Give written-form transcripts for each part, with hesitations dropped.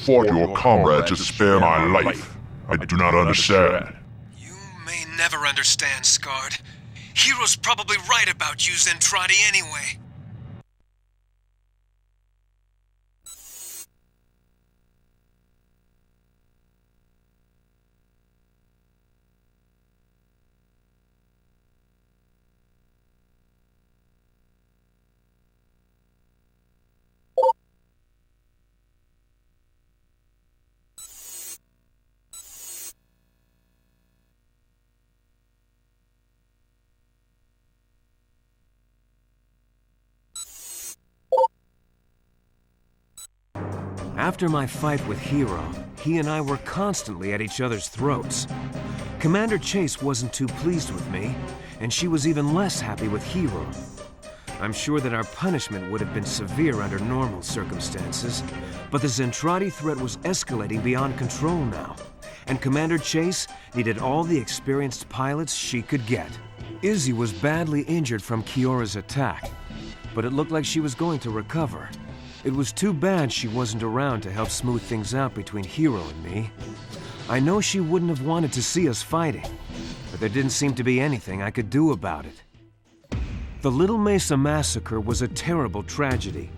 fought your comrade to spare my life. I do not understand. You may never understand, Scarred. Hero's probably right about you, Zentradi, anyway. After my fight with Hero, he and I were constantly at each other's throats. Commander Chase wasn't too pleased with me, and she was even less happy with Hero. I'm sure that our punishment would have been severe under normal circumstances, but the Zentradi threat was escalating beyond control now, and Commander Chase needed all the experienced pilots she could get. Izzy was badly injured from Kiora's attack, but it looked like she was going to recover. It was too bad she wasn't around to help smooth things out between Hero and me. I know she wouldn't have wanted to see us fighting, but there didn't seem to be anything I could do about it. The Little Mesa Massacre was a terrible tragedy.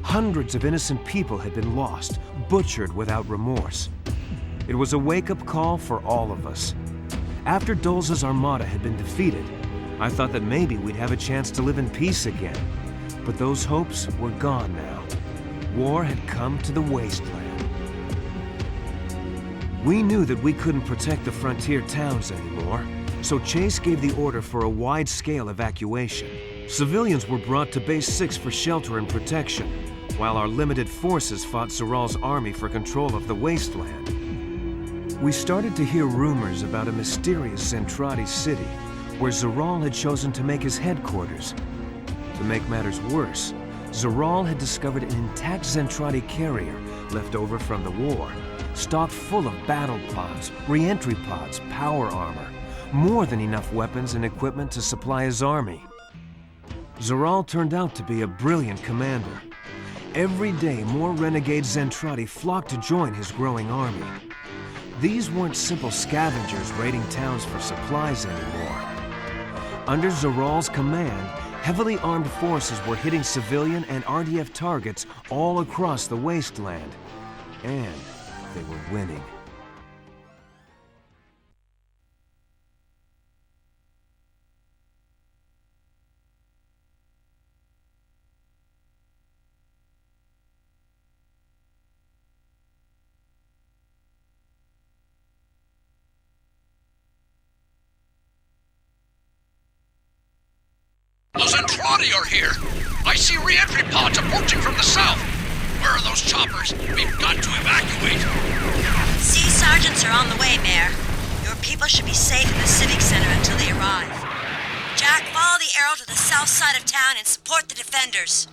Hundreds of innocent people had been lost, butchered without remorse. It was a wake-up call for all of us. After Dolza's armada had been defeated, I thought that maybe we'd have a chance to live in peace again. But those hopes were gone now. War had come to the wasteland. We knew that we couldn't protect the frontier towns anymore, so Chase gave the order for a wide-scale evacuation. Civilians were brought to Base 6 for shelter and protection, while our limited forces fought Zaral's army for control of the wasteland. We started to hear rumors about a mysterious Zentradi city, where Zaral had chosen to make his headquarters. To make matters worse, Zaral had discovered an intact Zentradi carrier left over from the war, stocked full of battle pods, re-entry pods, power armor, more than enough weapons and equipment to supply his army. Zaral turned out to be a brilliant commander. Every day, more renegade Zentradi flocked to join his growing army. These weren't simple scavengers raiding towns for supplies anymore. Under Zaral's command, heavily armed forces were hitting civilian and RDF targets all across the wasteland. And they were winning. The Zentradi are here! I see re-entry pods approaching from the south! Where are those choppers? We've got to evacuate! Sea sergeants are on the way, Mayor. Your people should be safe in the Civic Center until they arrive. Jack, follow the arrow to the south side of town and support the defenders.